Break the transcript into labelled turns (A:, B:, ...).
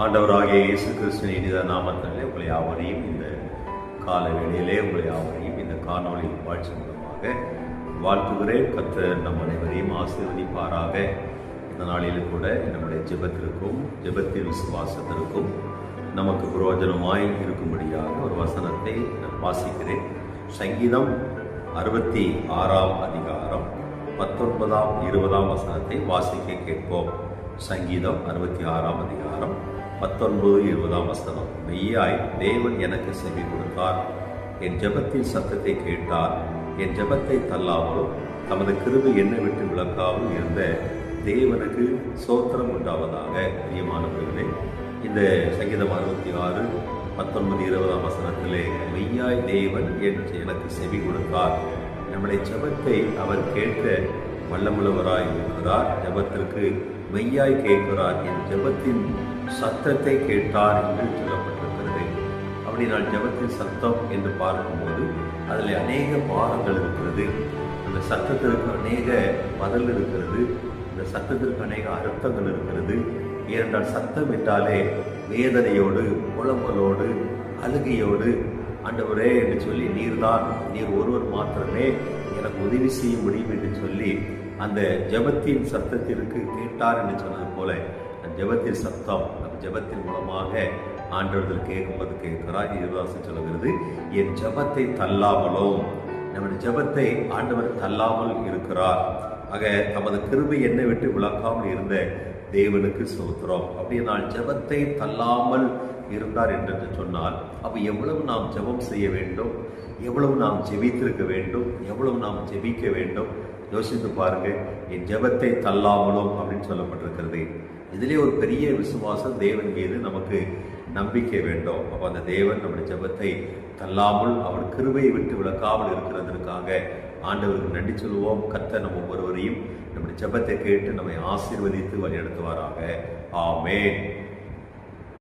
A: ஆண்டவராகிய இயேசு கிறிஸ்துவின் இனித நாமத்திலே உங்களை யாவரையும் இந்த கால வேளையிலே உங்களை யாவரையும் இந்த காணொளி வாழ்ச்சி மூலமாக வாழ்த்துகிறேன். கர்த்தர் நம் அனைவரையும் ஆசீர்வதிப்பாராக. இந்த நாளில் கூட நம்முடைய ஜெபத்திற்கும் ஜெபத்தின் விசுவாசத்திற்கும் நமக்கு பிரயோஜனமாய் இருக்கும்படியாக ஒரு வசனத்தை நான் வாசிக்கிறேன். சங்கீதம் 66ஆம் அதிகாரம் 19ஆம் 20ஆம் வசனத்தை வாசிக்க கேட்போம். சங்கீதம் 66ஆம் அதிகாரம் 19, 20ஆம் வசனம். மெய்யாய் தேவன் எனக்கு செவி கொடுத்தார், என் ஜெபத்தின் சத்தத்தை கேட்டார், என் ஜெபத்தை தள்ளாமலும் தமது கிருபை என்னை விட்டு விலக்காமல் இருந்த தேவனுக்கு சோத்திரம் உண்டாவதாக. பிரியமானவர்களே, இந்த சங்கீதம் 66, 19, 20ஆம் வசனத்திலே மெய்யாய் தேவன் எனக்கு செவி கொடுத்தார், நம்முடைய ஜெபத்தை அவர் கேட்க வல்லமுள்ளவராய் இருக்கிறார், ஜெபத்திற்கு மெய்யாய் கேட்கிறார், என் ஜெபத்தின் சத்தத்தை கேட்டார் என்று சொல்லப்பட்டிருக்கிறது. அப்படி நான் ஜெபத்தின் சத்தம் என்று பார்க்கும்போது அதில் அநேக பாடங்கள் இருக்கிறது. அந்த சத்தத்திற்கு அநேக பதில் இருக்கிறது. அந்த சத்தத்திற்கு அநேக அர்த்தங்கள் இருக்கிறது. ஏனென்றால் சத்தம் என்றாலே வேதனையோடு, புலம்பலோடு, அழுகையோடு, ஆண்டவரே என்று சொல்லி நீர் ஒருவர் மாத்திரமே எனக்கு உதவி செய்ய முடியும் என்று சொல்லி அந்த ஜெபத்தின் சத்தத்திற்கு கேட்டார் என்று சொன்னது போல ஜெபத்தின் சத்தம் நம் ஜெபத்தின் மூலமாக ஆண்டவர்கள் கேட்கும்போது கேட்கிறார். 20 சொல்லுகிறது, என் ஜெபத்தை தள்ளாமலும், நம்முடைய ஜெபத்தை ஆண்டவர் தள்ளாமல் இருக்கிறார். ஆக தமது கிருபை என்னை விட்டு விலக்காமல் இருந்த தேவனுக்கு ஸ்தோத்திரம். அப்படி நான் ஜெபத்தை தள்ளாமல் இருந்தார் என்று சொன்னால் அப்போ எவ்வளவு நாம் ஜெபம் செய்ய வேண்டும், எவ்வளவு நாம் ஜெபித்திருக்க வேண்டும், எவ்வளவு நாம் ஜெபிக்க வேண்டும் யோசித்து பாருங்க. என் ஜெபத்தை தள்ளாமலும் அப்படின்னு சொல்லப்பட்டிருக்கிறது. இதிலே ஒரு பெரிய விசுவாசம் தேவன் மீது நமக்கு நம்பிக்கை வேண்டும். அப்போ அந்த தேவன் நம்முடைய ஜெபத்தை தள்ளாமல் அவர் கிருபையை விட்டு விலக்காமல் இருக்கிறதற்காக ஆண்டவருக்கு நன்றி சொல்லுவோம். கர்த்தர் நம்ம ஒவ்வொருவரையும் நம்முடைய ஜெபத்தை கேட்டு நம்மை ஆசீர்வதித்து வழிநடத்துவாராக. ஆமென்.